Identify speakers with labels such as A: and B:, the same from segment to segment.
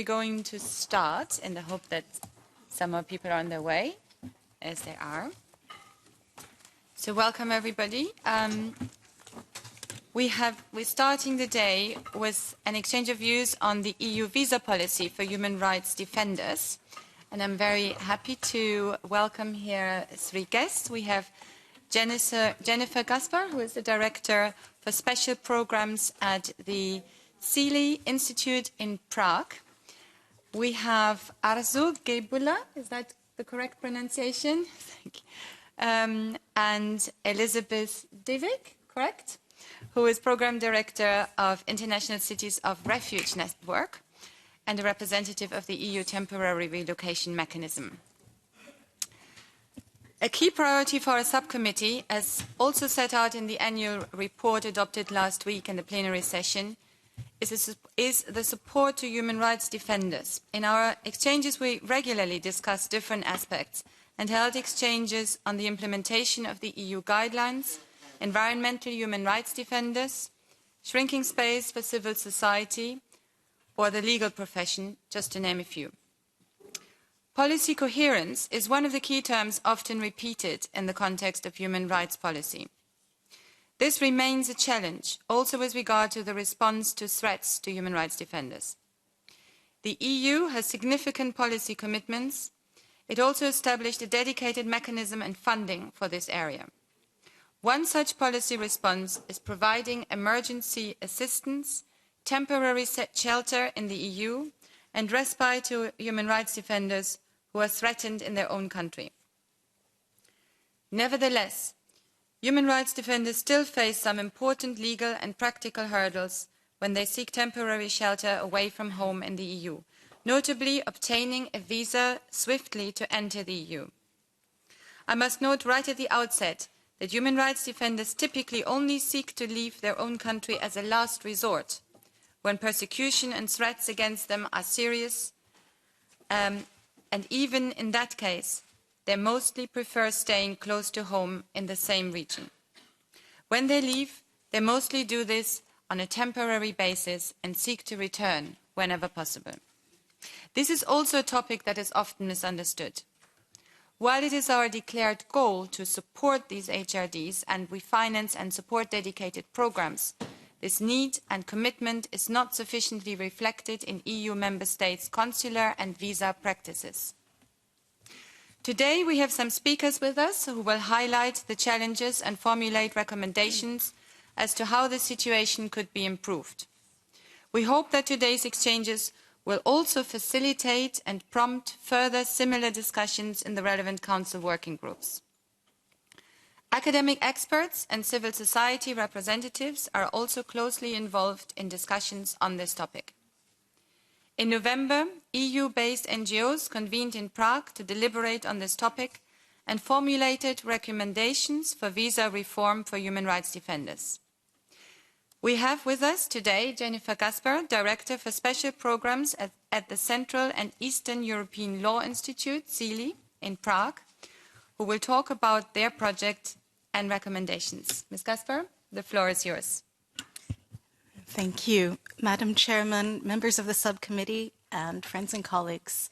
A: we're going to start in the hope that some more people are on their way, as they are. So welcome everybody. We're starting the day with an exchange of views on the EU visa policy for human rights defenders. And I'm very happy to welcome here three guests. We have Jennifer Gaspar, who is the Director for Special Programs at the Sealy Institute in Prague. We have Arzu Gebula, is that the correct pronunciation? Thank you. And Elizabeth Divik, correct? Who is Program Director of International Cities of Refuge Network and a representative of the EU Temporary Relocation Mechanism. A key priority for our subcommittee, as also set out in the annual report adopted last week in the plenary session, is the support to human rights defenders. In our exchanges, we regularly discuss different aspects and held exchanges on the implementation of the EU guidelines, environmental human rights defenders, shrinking space for civil society, or the legal profession, just to name a few. Policy coherence is one of the key terms often repeated in the context of human rights policy. This remains a challenge, also with regard to the response to threats to human rights defenders. The EU has significant policy commitments. It also established a dedicated mechanism and funding for this area. One such policy response is providing emergency assistance, temporary shelter in the EU, and respite to human rights defenders who are threatened in their own country. Nevertheless, human rights defenders still face some important legal and practical hurdles when they seek temporary shelter away from home in the EU, notably obtaining a visa swiftly to enter the EU. I must note right at the outset that human rights defenders typically only seek to leave their own country as a last resort, when persecution and threats against them are serious, and even in that case, they mostly prefer staying close to home in the same region. When they leave, they mostly do this on a temporary basis and seek to return whenever possible. This is also a topic that is often misunderstood. While it is our declared goal to support these HRDs and we finance and support dedicated programs, this need and commitment is not sufficiently reflected in EU member states' consular and visa practices. Today we have some speakers with us who will highlight the challenges and formulate recommendations as to how the situation could be improved. We hope that today's exchanges will also facilitate and prompt further similar discussions in the relevant Council working groups. Academic experts and civil society representatives are also closely involved in discussions on this topic. In November, EU-based NGOs convened in Prague to deliberate on this topic and formulated recommendations for visa reform for human rights defenders. We have with us today Jennifer Gaspar, Director for Special Programs at the Central and Eastern European Law Institute, Sealy, in Prague, who will talk about their project and recommendations. Ms. Gaspar, the floor is yours.
B: Thank you. Madam Chairman, members of the subcommittee, and friends and colleagues.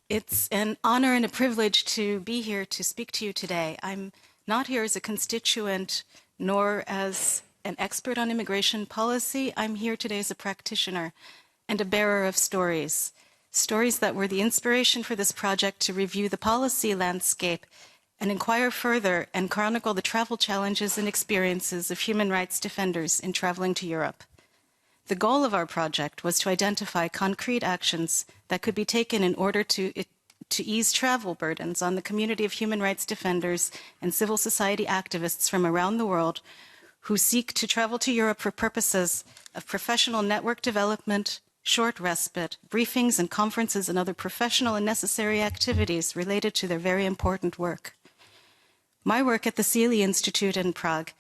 B: It's an honor and a privilege to be here to speak to you today. I'm not here as a constituent nor as an expert on immigration policy. I'm here today as a practitioner and a bearer of stories. Stories that were the inspiration for this project to review the policy landscape and inquire further and chronicle the travel challenges and experiences of human rights defenders in traveling to Europe. The goal of our project was to identify concrete actions that could be taken in order to ease travel burdens on the community of human rights defenders and civil society activists from around the world who seek to travel to Europe for purposes of professional network development, short respite, briefings and conferences and other professional and necessary activities related to their very important work. My work at the Sealy Institute in Prague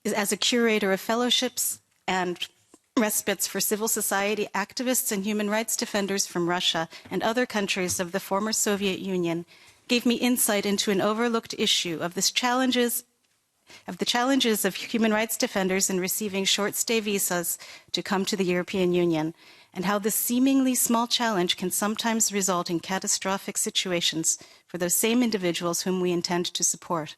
B: is as a curator of fellowships and respites for civil society activists and human rights defenders from Russia and other countries of the former Soviet Union gave me insight into an overlooked issue of the challenges of human rights defenders in receiving short-stay visas to come to the European Union, and how this seemingly small challenge can sometimes result in catastrophic situations for those same individuals whom we intend to support.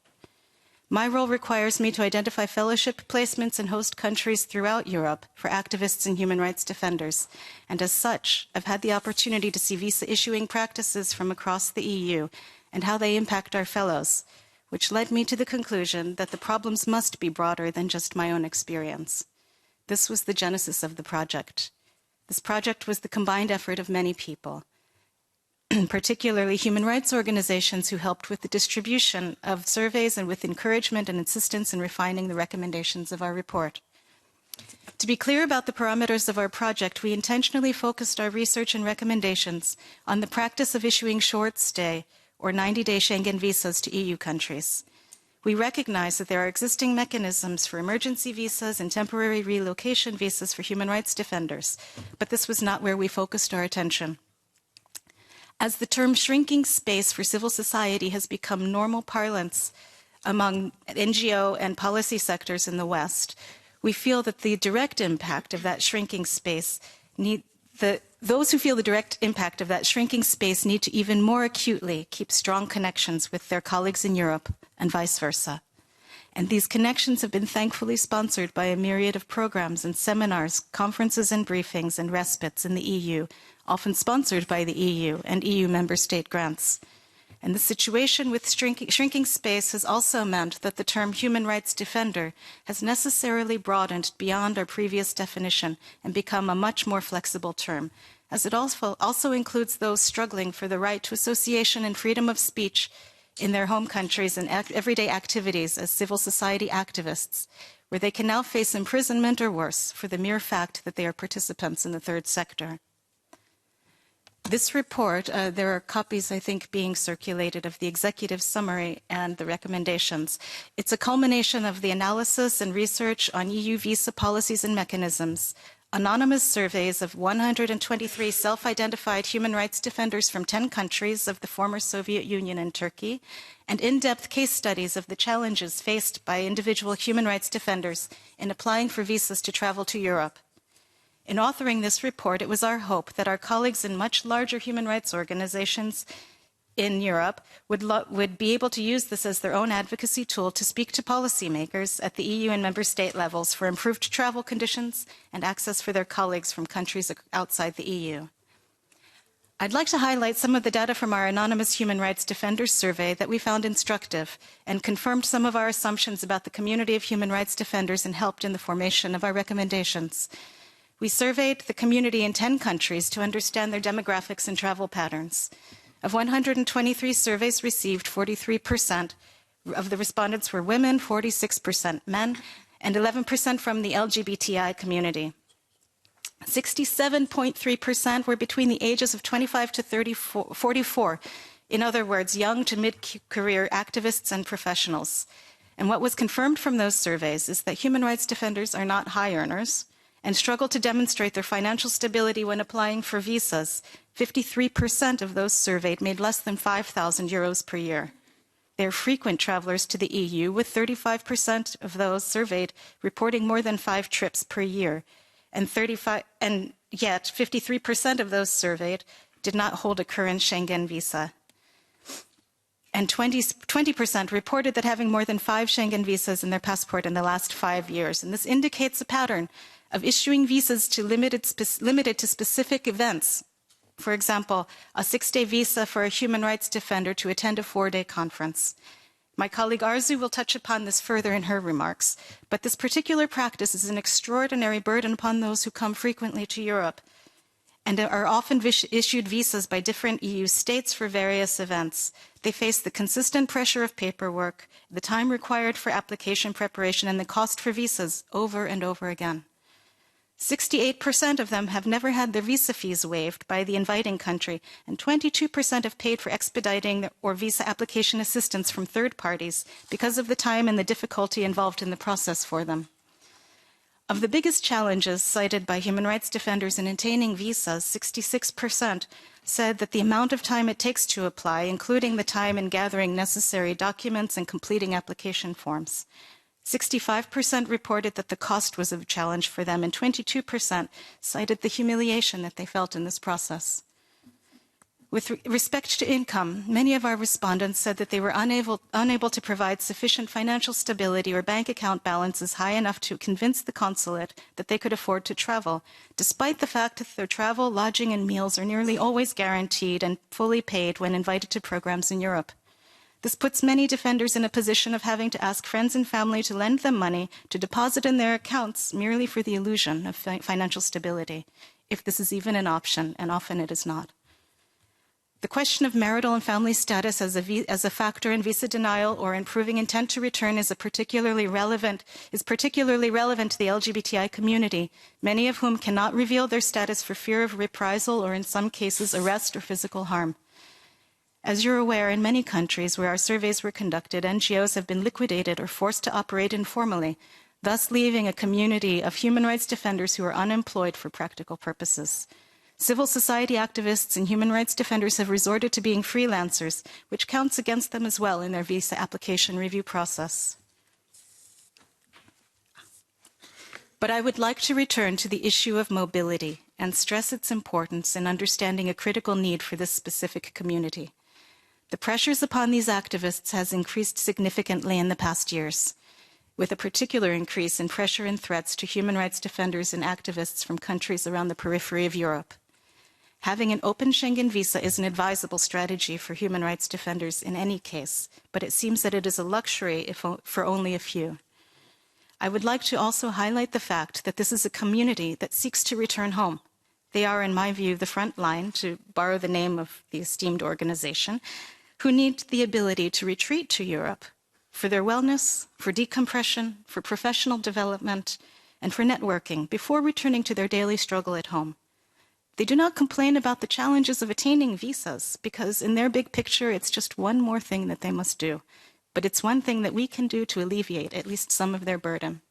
B: My role requires me to identify fellowship placements in host countries throughout Europe for activists and human rights defenders, and as such, I've had the opportunity to see visa issuing practices from across the EU and how they impact our fellows, which led me to the conclusion that the problems must be broader than just my own experience. This was the genesis of the project. This project was the combined effort of many people, particularly human rights organizations who helped with the distribution of surveys and with encouragement and insistence in refining the recommendations of our report. To be clear about the parameters of our project, we intentionally focused our research and recommendations on the practice of issuing short-stay or 90-day Schengen visas to EU countries. We recognize that there are existing mechanisms for emergency visas and temporary relocation visas for human rights defenders, but this was not where we focused our attention. As the term shrinking space for civil society has become normal parlance among NGO and policy sectors in the West, we feel that the direct impact of that shrinking space those who feel the direct impact of that shrinking space need to even more acutely keep strong connections with their colleagues in Europe and vice versa. And these connections have been thankfully sponsored by a myriad of programs and seminars, conferences and briefings and respites in the EU, often sponsored by the EU and EU member state grants. And the situation with shrinking space has also meant that the term human rights defender has necessarily broadened beyond our previous definition and become a much more flexible term, as it also includes those struggling for the right to association and freedom of speech in their home countries and everyday activities as civil society activists, where they can now face imprisonment or worse for the mere fact that they are participants in the third sector. This report, there are copies, I think, being circulated of the executive summary and the recommendations. It's a culmination of the analysis and research on EU visa policies and mechanisms, anonymous surveys of 123 self-identified human rights defenders from 10 countries of the former Soviet Union and Turkey, and in-depth case studies of the challenges faced by individual human rights defenders in applying for visas to travel to Europe. In authoring this report, it was our hope that our colleagues in much larger human rights organizations in Europe would be able to use this as their own advocacy tool to speak to policymakers at the EU and member state levels for improved travel conditions and access for their colleagues from countries outside the EU. I'd like to highlight some of the data from our anonymous human rights defenders survey that we found instructive and confirmed some of our assumptions about the community of human rights defenders and helped in the formation of our recommendations. We surveyed the community in 10 countries to understand their demographics and travel patterns. Of 123 surveys received, 43% of the respondents were women, 46% men, and 11% from the LGBTI community. 67.3% were between the ages of 25 to 44, in other words, young to mid-career activists and professionals. And what was confirmed from those surveys is that human rights defenders are not high earners and struggle to demonstrate their financial stability when applying for visas. 53% of those surveyed made less than 5,000 euros per year. They are frequent travelers to the EU, with 35% of those surveyed reporting more than 5 trips per year, and yet 53% of those surveyed did not hold a current Schengen visa. And 20% reported that having more than 5 Schengen visas in their passport in the last 5 years. And this indicates a pattern of issuing visas limited to specific events. For example, a 6-day visa for a human rights defender to attend a 4-day conference. My colleague Arzu will touch upon this further in her remarks, but this particular practice is an extraordinary burden upon those who come frequently to Europe and are often issued visas by different EU states for various events. They face the consistent pressure of paperwork, the time required for application preparation, and the cost for visas over and over again. 68% of them have never had their visa fees waived by the inviting country, and 22% have paid for expediting or visa application assistance from third parties because of the time and the difficulty involved in the process for them. Of the biggest challenges cited by human rights defenders in obtaining visas, 66% said that the amount of time it takes to apply, including the time in gathering necessary documents and completing application forms. 65% reported that the cost was a challenge for them, and 22% cited the humiliation that they felt in this process. With respect to income, many of our respondents said that they were unable to provide sufficient financial stability or bank account balances high enough to convince the consulate that they could afford to travel, despite the fact that their travel, lodging, and meals are nearly always guaranteed and fully paid when invited to programs in Europe. This puts many defenders in a position of having to ask friends and family to lend them money to deposit in their accounts merely for the illusion of financial stability, if this is even an option, and often it is not. The question of marital and family status as a factor in visa denial or in proving intent to return is particularly relevant to the LGBTI community, many of whom cannot reveal their status for fear of reprisal or in some cases arrest or physical harm. As you're aware, in many countries where our surveys were conducted, NGOs have been liquidated or forced to operate informally, thus leaving a community of human rights defenders who are unemployed for practical purposes. Civil society activists and human rights defenders have resorted to being freelancers, which counts against them as well in their visa application review process. But I would like to return to the issue of mobility and stress its importance in understanding a critical need for this specific community. The pressures upon these activists has increased significantly in the past years, with a particular increase in pressure and threats to human rights defenders and activists from countries around the periphery of Europe. Having an open Schengen visa is an advisable strategy for human rights defenders in any case, but it seems that it is a luxury for only a few. I would like to also highlight the fact that this is a community that seeks to return home. They are, in my view, the front line, to borrow the name of the esteemed organization, who need the ability to retreat to Europe for their wellness, for decompression, for professional development, and for networking before returning to their daily struggle at home. They do not complain about the challenges of attaining visas because in their big picture, it's just one more thing that they must do. But it's one thing that we can do to alleviate at least some of their burden.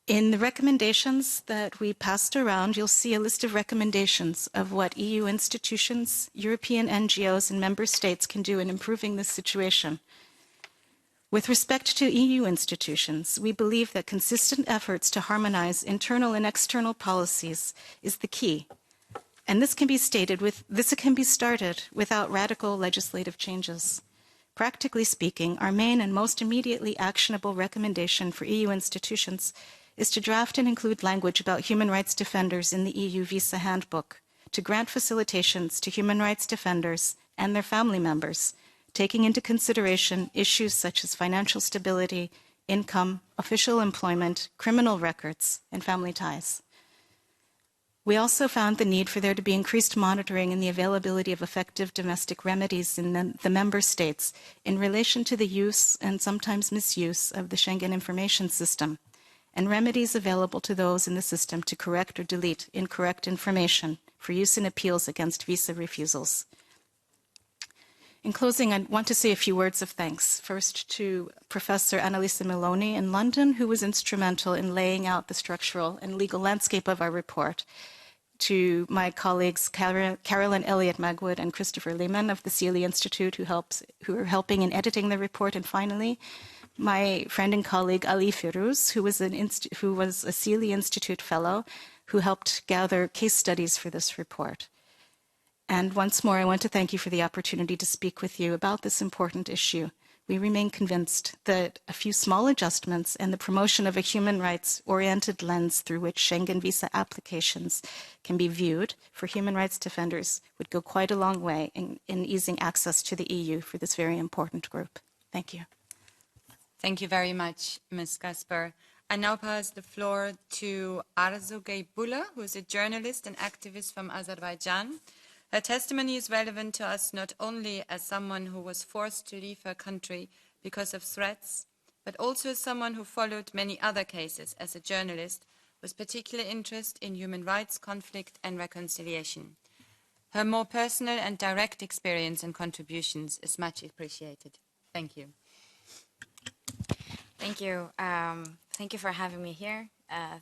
B: In the recommendations that we passed around, you'll see a list of recommendations of what EU institutions, European NGOs, and member states can do in improving this situation. With respect to EU institutions, we believe that consistent efforts to harmonize internal and external policies is the key. And this can be started without radical legislative changes. Practically speaking, our main and most immediately actionable recommendation for EU institutions is to draft and include language about human rights defenders in the EU Visa Handbook, to grant facilitations to human rights defenders and their family members, taking into consideration issues such as financial stability, income, official employment, criminal records, and family ties. We also found the need for there to be increased monitoring and the availability of effective domestic remedies in the member states in relation to the use and sometimes misuse of the Schengen information system, and remedies available to those in the system to correct or delete incorrect information for use in appeals against visa refusals. In closing, I want to say a few words of thanks. First to Professor Annalisa Meloni in London, who was instrumental in laying out the structural and legal landscape of our report. To my colleagues Carolyn Elliott Magwood and Christopher Lehman of the Sealy Institute, who are helping in editing the report. And finally, my friend and colleague Ali Firouz, who was a Sealy Institute fellow, who helped gather case studies for this report. And once more, I want to thank you for the opportunity to speak with you about this important issue. We remain convinced that a few small adjustments and the promotion of a human rights-oriented lens through which Schengen visa applications can be viewed for human rights defenders would go quite a long way in easing access to the EU for this very important group. Thank you.
A: Thank you very much, Ms. Gaspar. I now pass the floor to Arzu Geybullah, who is a journalist and activist from Azerbaijan. Her testimony is relevant to us not only as someone who was forced to leave her country because of threats, but also as someone who followed many other cases as a journalist with particular interest in human rights, conflict, and reconciliation. Her more personal and direct experience and contributions is much appreciated. Thank you.
C: Thank you. Thank you for having me here.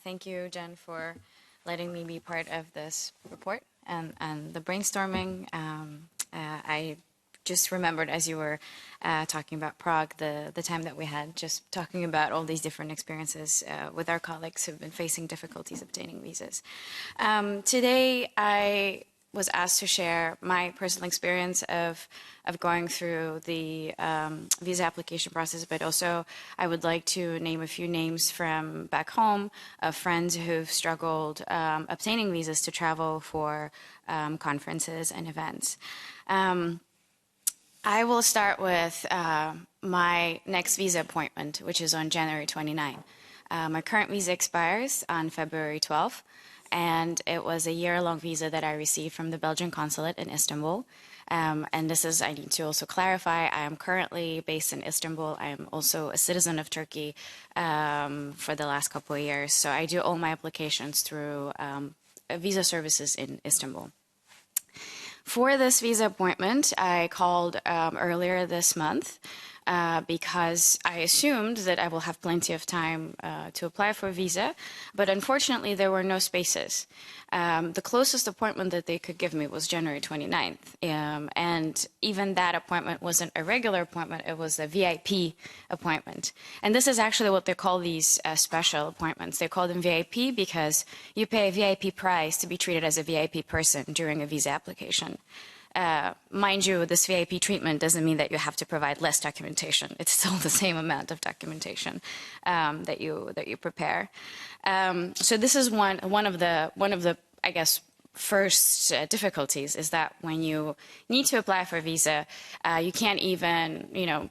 C: Thank you, Jen, for letting me be part of this report and the brainstorming. I just remembered as you were talking about Prague, the time that we had, just talking about all these different experiences with our colleagues who've been facing difficulties obtaining visas. Today, I was asked to share my personal experience of going through the visa application process, but also I would like to name a few names from back home of friends who've struggled obtaining visas to travel for conferences and events. I will start with my next visa appointment, which is on January 29. My current visa expires on February 12th. And it was a year-long visa that I received from the Belgian consulate in Istanbul. And this is, I need to also clarify, I am currently based in Istanbul. I am also a citizen of Turkey for the last couple of years. So I do all my applications through visa services in Istanbul. For this visa appointment, I called earlier this month because I assumed that I will have plenty of time to apply for a visa, but unfortunately there were no spaces. The closest appointment that they could give me was January 29th, and even that appointment wasn't a regular appointment, it was a VIP appointment. And this is actually what they call these special appointments. They call them VIP because you pay a VIP price to be treated as a VIP person during a visa application. Mind you, this VIP treatment doesn't mean that you have to provide less documentation. It's still the same amount of documentation that you prepare. So this is one of the I guess first difficulties is that when you need to apply for a visa, you can't even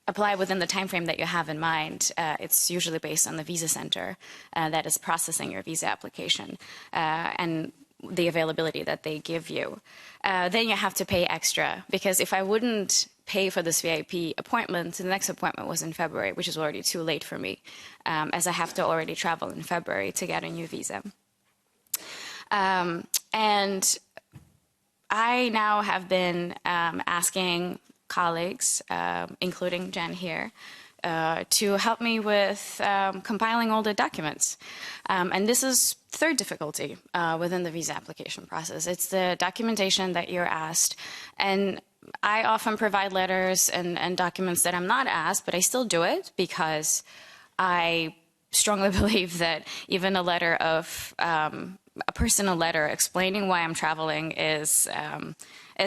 C: apply within the time frame that you have in mind. It's usually based on the visa center that is processing your visa application and the availability that they give you. Then you have to pay extra, because if I wouldn't pay for this VIP appointment, the next appointment was in February, which is already too late for me, as I have to already travel in February to get a new visa. And I now have been asking colleagues, including Jen here, to help me with compiling all the documents. And this is third difficulty within the visa application process. It's the documentation that you're asked. And I often provide letters and documents that I'm not asked, but I still do it because I strongly believe that even a letter of a personal letter explaining why I'm traveling is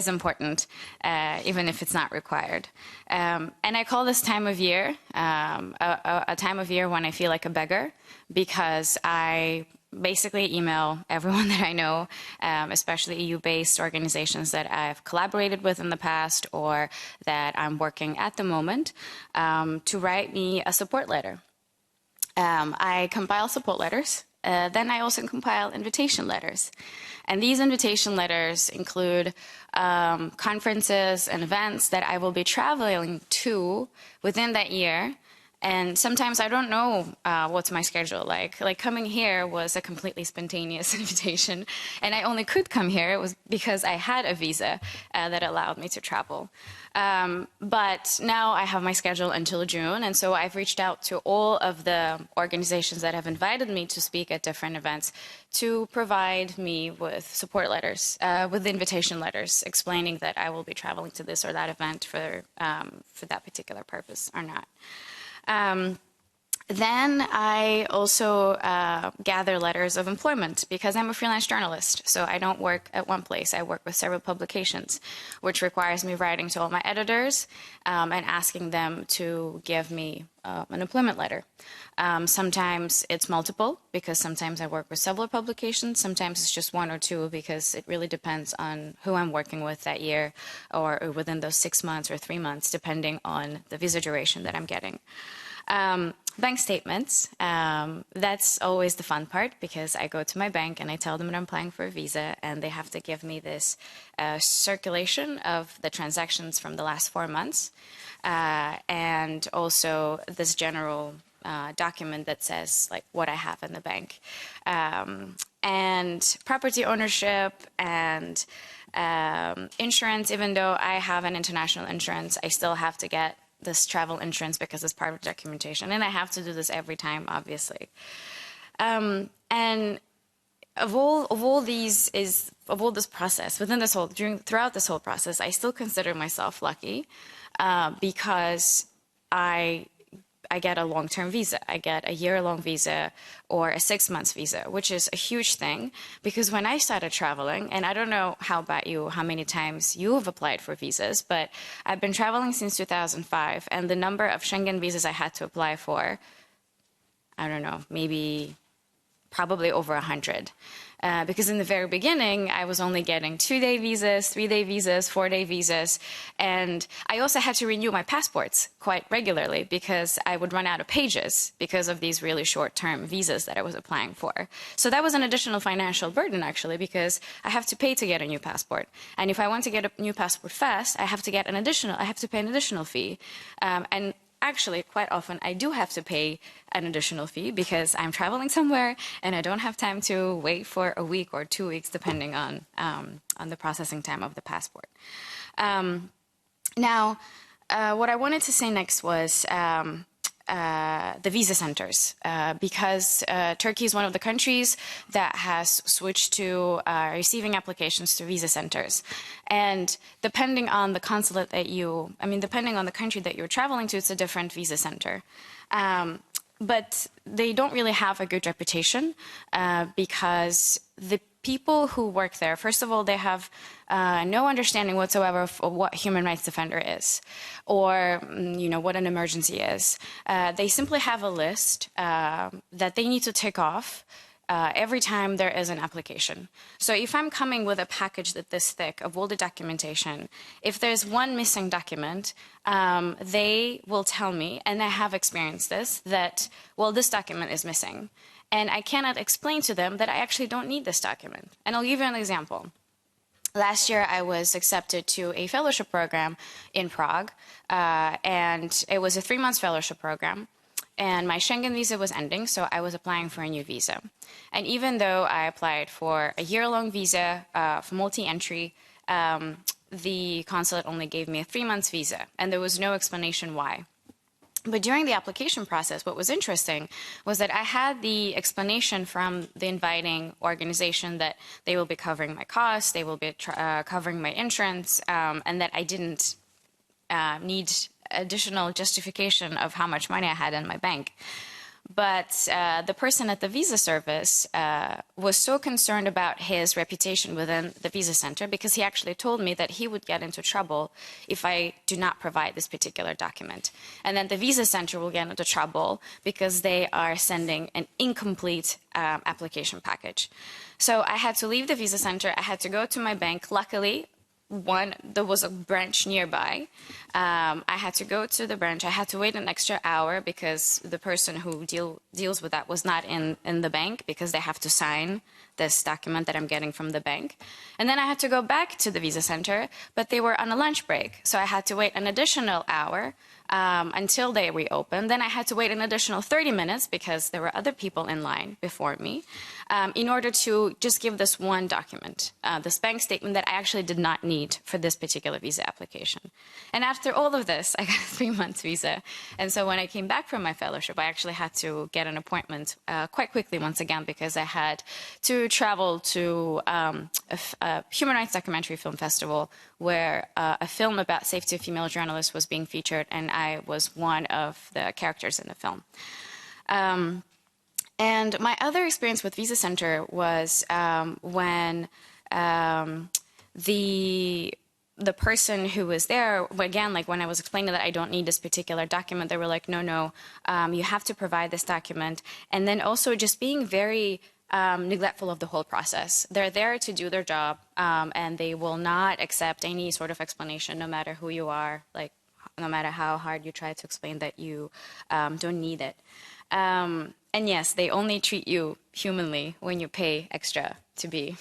C: important, even if it's not required. And I call this time of year a time of year when I feel like a beggar, because I basically email everyone that I know, especially EU-based organizations that I've collaborated with in the past or that I'm working at the moment, to write me a support letter. I compile support letters. Then I also compile invitation letters. And these invitation letters include conferences and events that I will be traveling to within that year. And sometimes I don't know what's my schedule like. Like coming here was a completely spontaneous invitation. And I only could come here, it was because I had a visa that allowed me to travel. But now I have my schedule until June, and so I've reached out to all of the organizations that have invited me to speak at different events to provide me with support letters, with invitation letters, explaining that I will be traveling to this or that event for that particular purpose or not. Then I also gather letters of employment, because I'm a freelance journalist, so I don't work at one place. I work with several publications, which requires me writing to all my editors and asking them to give me an employment letter. Sometimes it's multiple, because sometimes I work with several publications. Sometimes it's just one or two, because it really depends on who I'm working with that year or within those 6 months or 3 months, depending on the visa duration that I'm getting. Bank statements, that's always the fun part, because I go to my bank and I tell them that I'm applying for a visa, and they have to give me this circulation of the transactions from the last 4 months, and also this general document that says like what I have in the bank. And property ownership and insurance, even though I have an international insurance, I still have to get this travel insurance because it's part of the documentation. And I have to do this every time, obviously. And of all this process, throughout this whole process, I still consider myself lucky because I get a long-term visa. I get a year-long visa or a 6-month visa, which is a huge thing because when I started traveling, and I don't know how many times you have applied for visas, but I've been traveling since 2005, and the number of Schengen visas I had to apply for, I don't know, probably over 100. Because in the very beginning, I was only getting 2-day visas, 3-day visas, 4-day visas. And I also had to renew my passports quite regularly because I would run out of pages because of these really short-term visas that I was applying for. So that was an additional financial burden, actually, because I have to pay to get a new passport. And if I want to get a new passport fast, I have to pay an additional fee. And actually, quite often, I do have to pay an additional fee because I'm traveling somewhere and I don't have time to wait for a week or 2 weeks, depending on the processing time of the passport. Now, what I wanted to say next was the visa centers, because Turkey is one of the countries that has switched to receiving applications to visa centers. And depending on the consulate depending on the country that you're traveling to, it's a different visa center. But they don't really have a good reputation because the people who work there, first of all, they have no understanding whatsoever of what a human rights defender is or, what an emergency is. They simply have a list that they need to tick off every time there is an application. So if I'm coming with a package that's this thick of all the documentation, if there's one missing document, they will tell me, and I have experienced this, that, well, this document is missing. And I cannot explain to them that I actually don't need this document. And I'll give you an example. Last year, I was accepted to a fellowship program in Prague, and it was a 3-month fellowship program. And my Schengen visa was ending, so I was applying for a new visa. And even though I applied for a year-long visa for multi-entry, the consulate only gave me a 3-month visa, and there was no explanation why. But during the application process, what was interesting was that I had the explanation from the inviting organization that they will be covering my costs, they will be covering my insurance, and that I didn't need additional justification of how much money I had in my bank. But the person at the visa service was so concerned about his reputation within the visa center because he actually told me that he would get into trouble if I do not provide this particular document. And then the visa center will get into trouble because they are sending an incomplete application package. So I had to leave the visa center. I had to go to my bank. Luckily, there was a branch nearby. I had to go to the branch. I had to wait an extra hour because the person who deals with that was not in the bank because they have to sign this document that I'm getting from the bank. And then I had to go back to the visa center, but they were on a lunch break. So I had to wait an additional hour until they reopened. Then I had to wait an additional 30 minutes because there were other people in line before me in order to just give this one document, this bank statement that I actually did not need for this particular visa application. And after all of this, I got a 3-month visa. And so when I came back from my fellowship, I actually had to get an appointment quite quickly once again because I had to travel to a human rights documentary film festival where a film about safety of female journalists was being featured, and I was one of the characters in the film. And my other experience with Visa Center was when the person who was there, again, like when I was explaining that I don't need this particular document, they were like, no, you have to provide this document. And then also just being very neglectful of the whole process. They're there to do their job, and they will not accept any sort of explanation, no matter who you are, like no matter how hard you try to explain that you don't need it. And yes, they only treat you humanly when you pay extra to be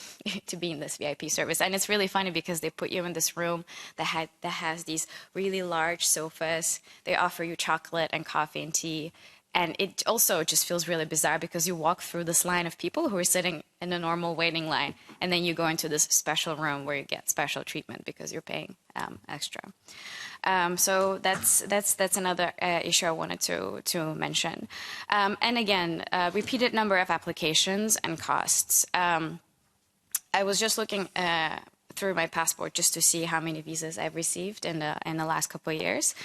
C: in this VIP service. And it's really funny because they put you in this room that has these really large sofas. They offer you chocolate and coffee and tea. And it also just feels really bizarre because you walk through this line of people who are sitting in a normal waiting line, and then you go into this special room where you get special treatment because you're paying extra. So that's another issue I wanted to mention. And again, repeated number of applications and costs. I was just looking through my passport just to see how many visas I've received in the last couple of years,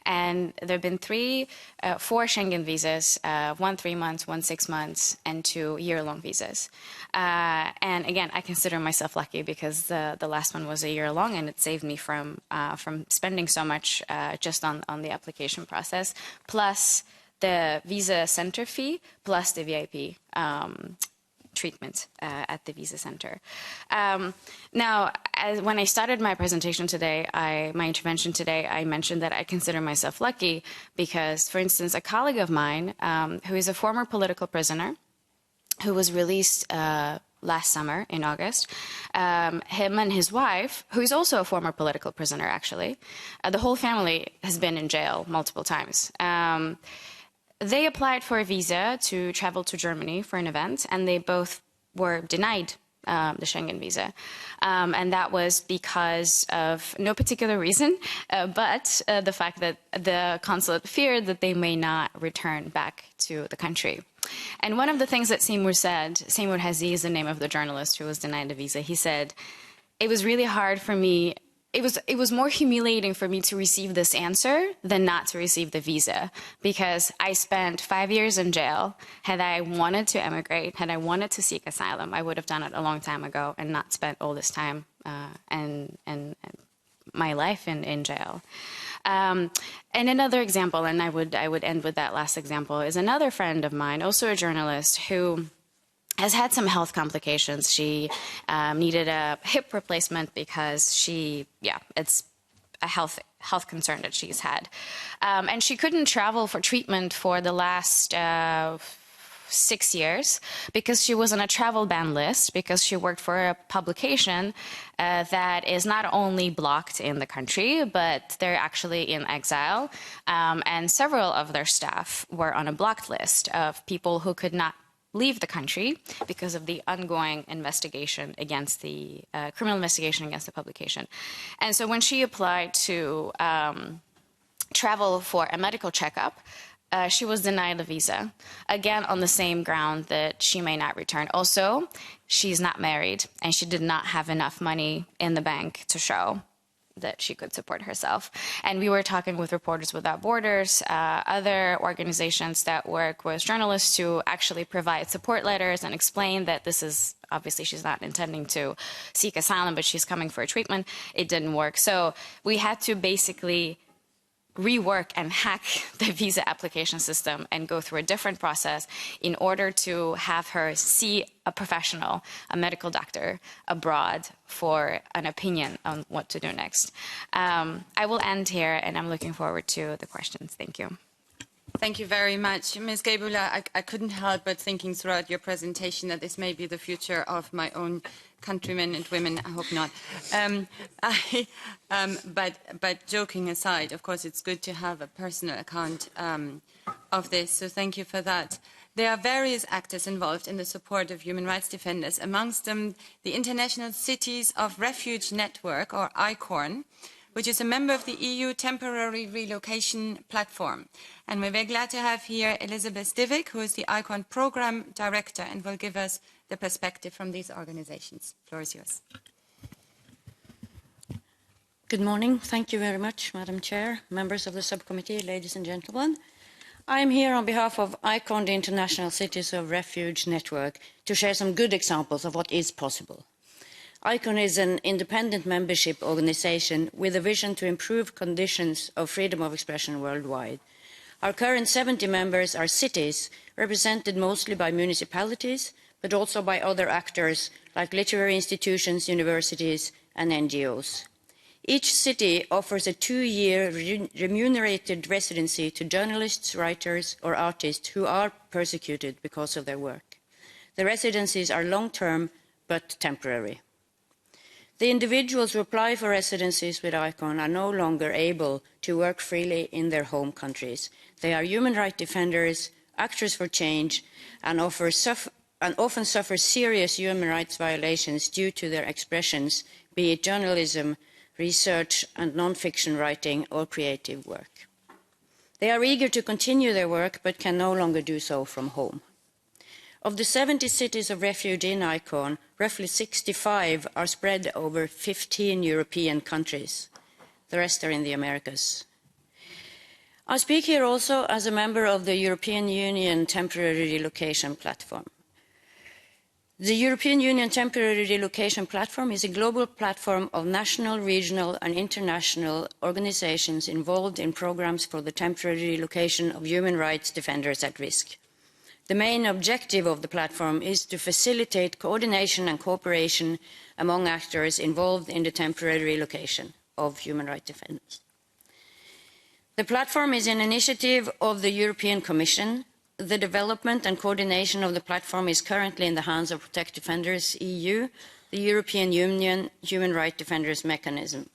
C: and there have been 4 Schengen visas, 1 3 months, 1 6 months, and 2 year-long visas. And again, I consider myself lucky because the last one was a year long, and it saved me from spending so much just on the application process, plus the visa center fee, plus the VIP treatment at the visa center. Now, when I started my presentation today, my intervention today, I mentioned that I consider myself lucky because, for instance, a colleague of mine who is a former political prisoner who was released last summer in August, him and his wife, who is also a former political prisoner, actually, the whole family has been in jail multiple times. They applied for a visa to travel to Germany for an event, and they both were denied the Schengen visa. And that was because of no particular reason, but the fact that the consulate feared that they may not return back to the country. And one of the things that Seymour said, Seymour Hazi is the name of the journalist who was denied the visa, he said, it was really hard for me. It was more humiliating for me to receive this answer than not to receive the visa, because I spent 5 years in jail. Had I wanted to emigrate, had I wanted to seek asylum, I would have done it a long time ago and not spent all this time and my life in jail. And another example, and I would end with that last example, is another friend of mine, also a journalist, who has had some health complications. She needed a hip replacement because it's a health concern that she's had. And she couldn't travel for treatment for the last 6 years because she was on a travel ban list, because she worked for a publication that is not only blocked in the country, but they're actually in exile. And several of their staff were on a blocked list of people who could not leave the country because of the ongoing investigation against the criminal investigation against the publication. And so when she applied to travel for a medical checkup, she was denied the visa, again on the same ground that she may not return. Also, she's not married, and she did not have enough money in the bank to show that she could support herself. And we were talking with Reporters Without Borders, other organizations that work with journalists to actually provide support letters and explain that this is, obviously she's not intending to seek asylum, but she's coming for a treatment. It didn't work. So we had to basically rework and hack the visa application system and go through a different process in order to have her see a professional, a medical doctor abroad for an opinion on what to do next. I will end here, and I'm looking forward to the questions. Thank you.
A: Thank you very much. Ms. Gebula, I couldn't help but thinking throughout your presentation that this may be the future of my own countrymen and women. I hope not. But joking aside, of course, it's good to have a personal account of this, so thank you for that. There are various actors involved in the support of human rights defenders, amongst them the International Cities of Refuge Network, or ICORN, which is a member of the EU Temporary Relocation Platform. And we're very glad to have here Elizabeth Divick, who is the ICORN Program Director, and will give us the perspective from these organizations. The floor is yours.
D: Good morning. Thank you very much, Madam Chair, members of the subcommittee, ladies and gentlemen. I am here on behalf of ICORN, the International Cities of Refuge Network, to share some good examples of what is possible. ICORN is an independent membership organization with a vision to improve conditions of freedom of expression worldwide. Our current 70 members are cities, represented mostly by municipalities, but also by other actors like literary institutions, universities, and NGOs. Each city offers a 2-year remunerated residency to journalists, writers, or artists who are persecuted because of their work. The residencies are long-term but temporary. The individuals who apply for residencies with ICORN are no longer able to work freely in their home countries. They are human rights defenders, actors for change, and often suffer serious human rights violations due to their expressions, be it journalism, research and non-fiction writing or creative work. They are eager to continue their work but can no longer do so from home. Of the 70 cities of refuge in ICON, roughly 65 are spread over 15 European countries. The rest are in the Americas. I speak here also as a member of the European Union Temporary Relocation Platform. The European Union Temporary Relocation Platform is a global platform of national, regional and international organizations involved in programs for the temporary relocation of human rights defenders at risk. The main objective of the platform is to facilitate coordination and cooperation among actors involved in the temporary relocation of human rights defenders. The platform is an initiative of the European Commission. The development and coordination of the platform is currently in the hands of Protect Defenders EU, the European Union Human Rights Defenders Mechanism.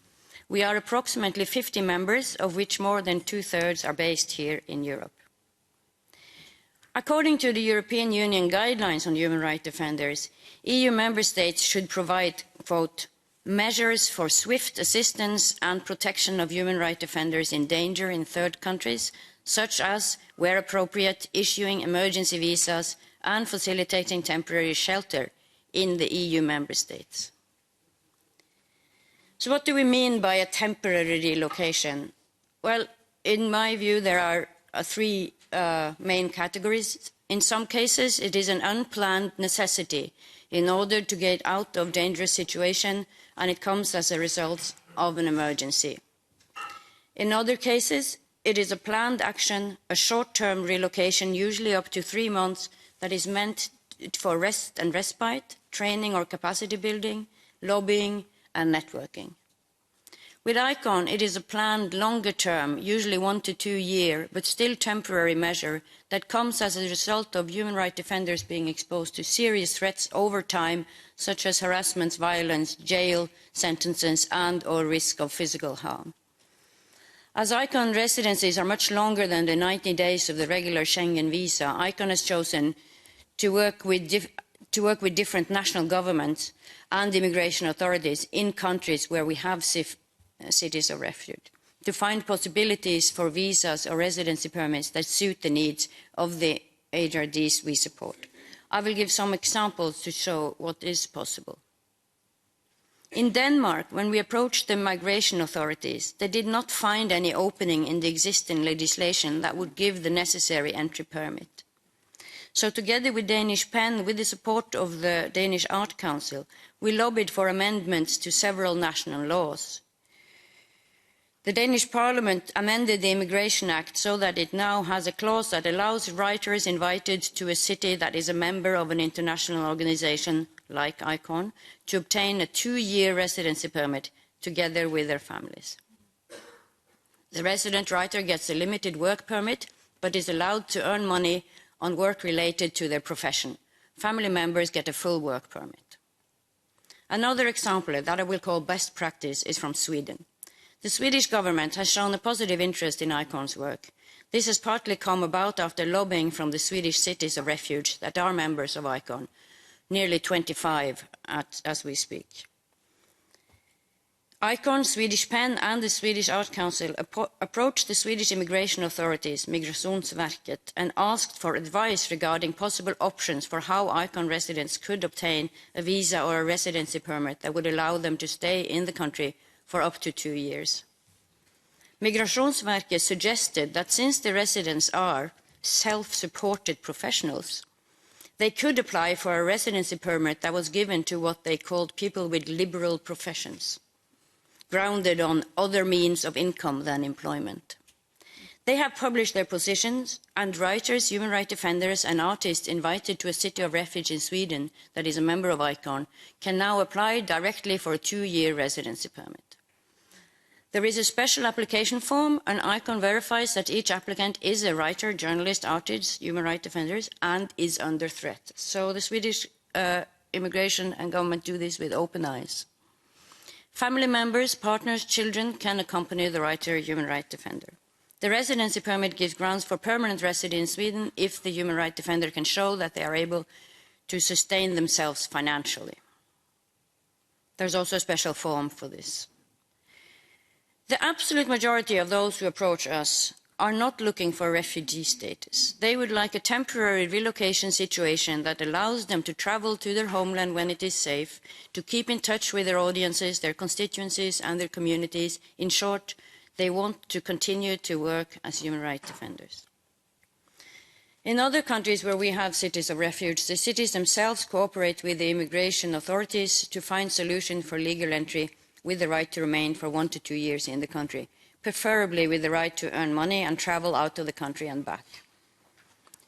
D: We are approximately 50 members, of which more than 2/3 are based here in Europe. According to the European Union guidelines on human rights defenders, EU member states should provide, quote, measures for swift assistance and protection of human rights defenders in danger in third countries, such as, where appropriate, issuing emergency visas and facilitating temporary shelter in the EU member states. So what do we mean by a temporary relocation? Well, in my view, there are three main categories. In some cases, it is an unplanned necessity in order to get out of dangerous situation, and it comes as a result of an emergency. In other cases, it is a planned action, a short-term relocation, usually up to 3 months, that is meant for rest and respite, training or capacity building, lobbying and networking. With ICON, it is a planned longer term, usually 1 to 2 year, but still temporary measure that comes as a result of human rights defenders being exposed to serious threats over time, such as harassment, violence, jail sentences and or risk of physical harm. As ICON residencies are much longer than the 90 days of the regular Schengen Visa, ICON has chosen to work with different national governments and immigration authorities in countries where we have cities of refuge, to find possibilities for visas or residency permits that suit the needs of the HRDs we support. I will give some examples to show what is possible. In Denmark, when we approached the migration authorities, they did not find any opening in the existing legislation that would give the necessary entry permit. So together with Danish PEN, with the support of the Danish Art Council, we lobbied for amendments to several national laws. The Danish Parliament amended the Immigration Act so that it now has a clause that allows writers invited to a city that is a member of an international organization like ICON to obtain a 2-year residency permit together with their families. The resident writer gets a limited work permit but is allowed to earn money on work related to their profession. Family members get a full work permit. Another example that I will call best practice is from Sweden. The Swedish government has shown a positive interest in ICON's work. This has partly come about after lobbying from the Swedish cities of refuge that are members of ICON, nearly 25 as we speak. ICON, Swedish PEN and the Swedish Art Council approached the Swedish immigration authorities, Migrationsverket, and asked for advice regarding possible options for how ICON residents could obtain a visa or a residency permit that would allow them to stay in the country for up to 2 years. Migrationsverket suggested that since the residents are self-supported professionals, they could apply for a residency permit that was given to what they called people with liberal professions, grounded on other means of income than employment. They have published their positions, and writers, human rights defenders and artists invited to a city of refuge in Sweden that is a member of ICON can now apply directly for a 2-year residency permit. There is a special application form, and ICON verifies that each applicant is a writer, journalist, artist, human rights defenders, and is under threat. So the Swedish immigration and government do this with open eyes. Family members, partners, children can accompany the writer, human rights defender. The residency permit gives grounds for permanent residence in Sweden if the human rights defender can show that they are able to sustain themselves financially. There's also a special form for this. The absolute majority of those who approach us are not looking for refugee status. They would like a temporary relocation situation that allows them to travel to their homeland when it is safe, to keep in touch with their audiences, their constituencies and their communities. In short, they want to continue to work as human rights defenders. In other countries where we have cities of refuge, the cities themselves cooperate with the immigration authorities to find solutions for legal entry with the right to remain for 1 to 2 years in the country, preferably with the right to earn money and travel out of the country and back.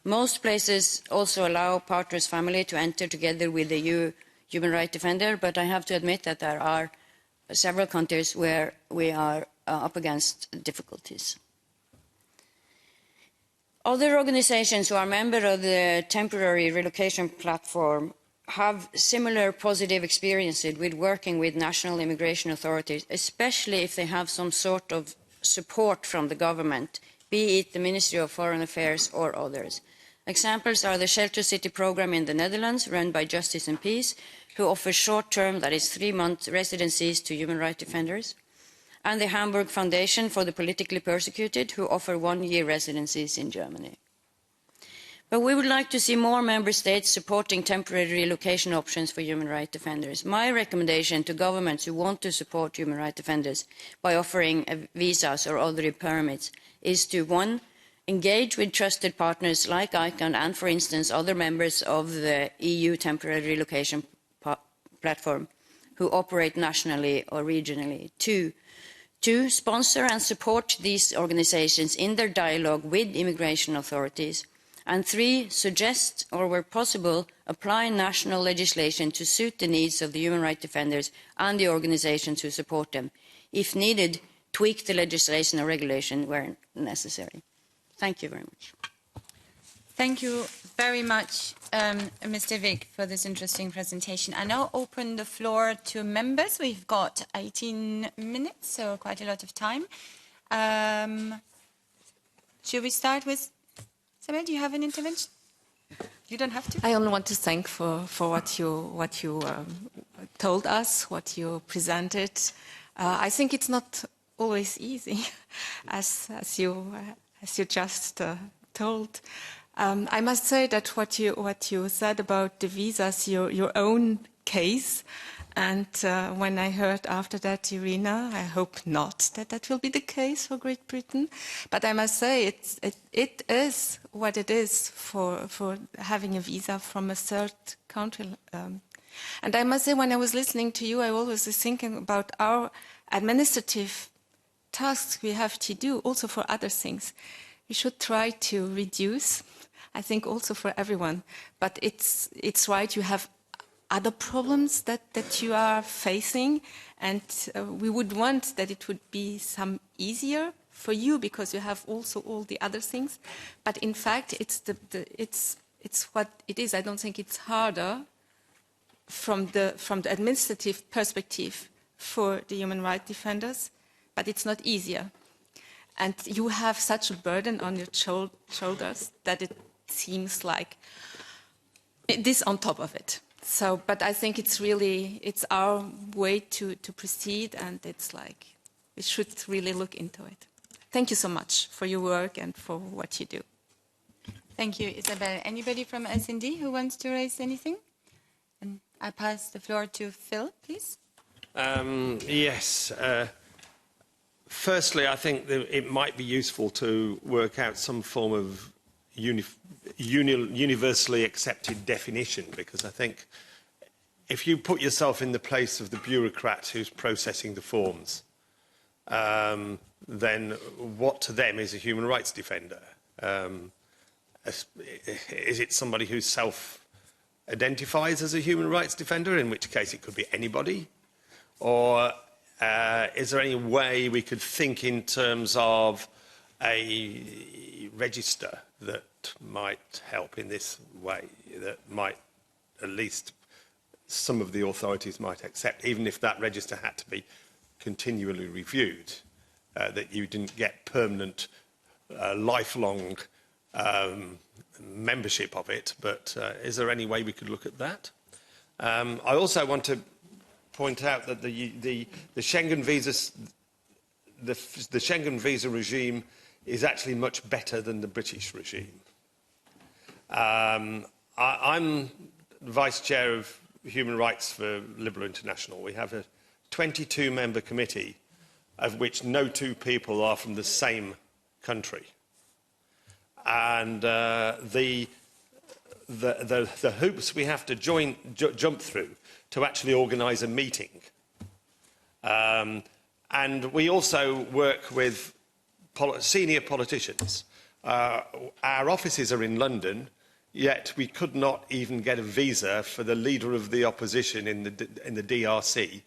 D: Most places also allow partners' family to enter together with the EU human rights defender, but I have to admit that there are several countries where we are up against difficulties. Other organizations who are members of the temporary relocation platform have similar positive experiences with working with national immigration authorities, especially if they have some sort of support from the government, be it the Ministry of Foreign Affairs or others. Examples are the Shelter City program in the Netherlands, run by Justice and Peace, who offers short-term, that is 3-month residencies to human rights defenders, and the Hamburg Foundation for the Politically Persecuted, who offer 1-year residencies in Germany. But we would like to see more member states supporting temporary relocation options for human rights defenders. My recommendation to governments who want to support human rights defenders by offering visas or other permits is to, 1, engage with trusted partners like ICANN and, for instance, other members of the EU temporary relocation platform who operate nationally or regionally. 2, sponsor and support these organizations in their dialogue with immigration authorities. And 3, suggest, or where possible, apply national legislation to suit the needs of the human rights defenders and the organizations who support them. If needed, tweak the legislation or regulation where necessary. Thank you very much.
A: Thank you very much, Mr. Vig, for this interesting presentation. I now open the floor to members. We've got 18 minutes, so quite a lot of time. Should we start with Isabel? Do you have an intervention? You don't have to.
E: I only want to thank for what you told us, what you presented. I think it's not always easy, as you just told. I must say that what you said about the visas, your own case, and when I heard after that, Irina, I hope not that will be the case for Great Britain. But I must say it is what it is for having a visa from a third country. And I must say, when I was listening to you, I always was thinking about our administrative tasks we have to do also for other things. We should try to reduce, I think also for everyone. But it's right, you have other problems that you are facing, and we would want that it would be some easier for you because you have also all the other things. But in fact, it's what it is. I don't think it's harder from the administrative perspective for the human rights defenders, but it's not easier. And you have such a burden on your shoulders that it seems like this on top of it. So, but I think it's our way to proceed, and it's like we should really look into it. Thank you so much for your work and for what you do.
A: Thank you, Isabel. Anybody from S&D who wants to raise anything? And I pass the floor to Phil, please.
F: Yes. Firstly, I think that it might be useful to work out some form of universally accepted definition, because I think if you put yourself in the place of the bureaucrat who's processing the forms, then what to them is a human rights defender? Is it somebody who self-identifies as a human rights defender, in which case it could be anybody? Or is there any way we could think in terms of a register that might help in this way, that might, at least some of the authorities might accept, even if that register had to be continually reviewed, that you didn't get permanent lifelong membership of it, but is there any way we could look at that? I also want to point out that the Schengen visa, the Schengen visa regime is actually much better than the British regime. I'm Vice Chair of Human Rights for Liberal International. We have a 22-member committee, of which no two people are from the same country. And the hoops we have to jump through to actually organise a meeting. And we also work with senior politicians. Our offices are in London, yet we could not even get a visa for the leader of the opposition in the DRC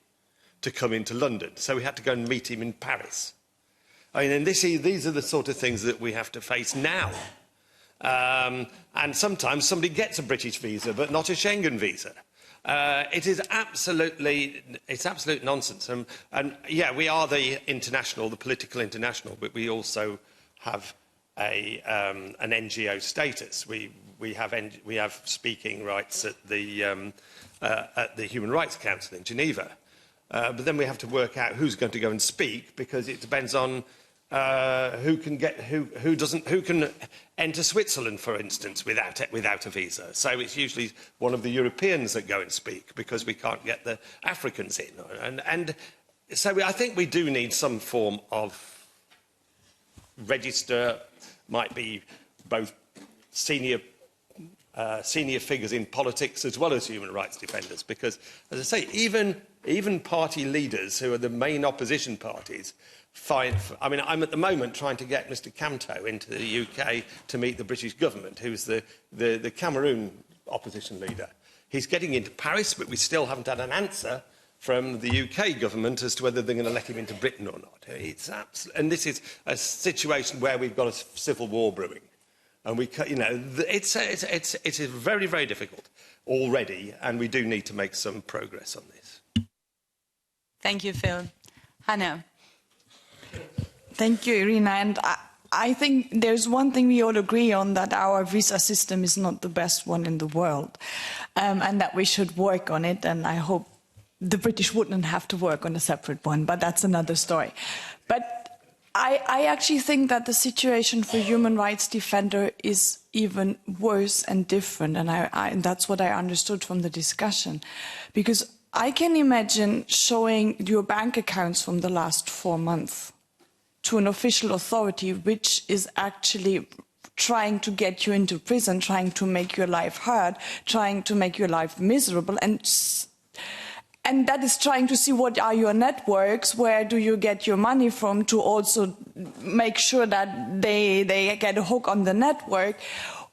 F: to come into London. So we had to go and meet him in Paris. I mean, and these are the sort of things that we have to face now. And sometimes somebody gets a British visa, but not a Schengen visa. It is absolute nonsense. And yeah, we are the international, the political international, but we also have an NGO status. We have speaking rights at the Human Rights Council in Geneva. But then we have to work out who's going to go and speak, because it depends on who can enter Switzerland, for instance, without a visa. So it's usually one of the Europeans that go and speak, because we can't get the Africans in. And so I think we do need some form of register, might be both senior figures in politics as well as human rights defenders, because, as I say, even party leaders who are the main opposition parties I mean, I'm at the moment trying to get Mr Camto into the UK to meet the British government, who's the Cameroon opposition leader. He's getting into Paris, but we still haven't had an answer from the UK government as to whether they're going to let him into Britain or not. And this is a situation where we've got a civil war brewing. And it's very, very difficult already, and we do need to make some progress on this.
A: Thank you, Phil. Hannah.
G: Thank you, Irina. And I think there's one thing we all agree on, that our visa system is not the best one in the world, and that we should work on it. And I hope the British wouldn't have to work on a separate one, but that's another story. But I actually think that the situation for human rights defender is even worse and different, and that's what I understood from the discussion. Because I can imagine showing your bank accounts from the last 4 months to an official authority which is actually trying to get you into prison, trying to make your life hard, trying to make your life miserable, and that is trying to see what are your networks, where do you get your money from, to also make sure that they get a hook on the network,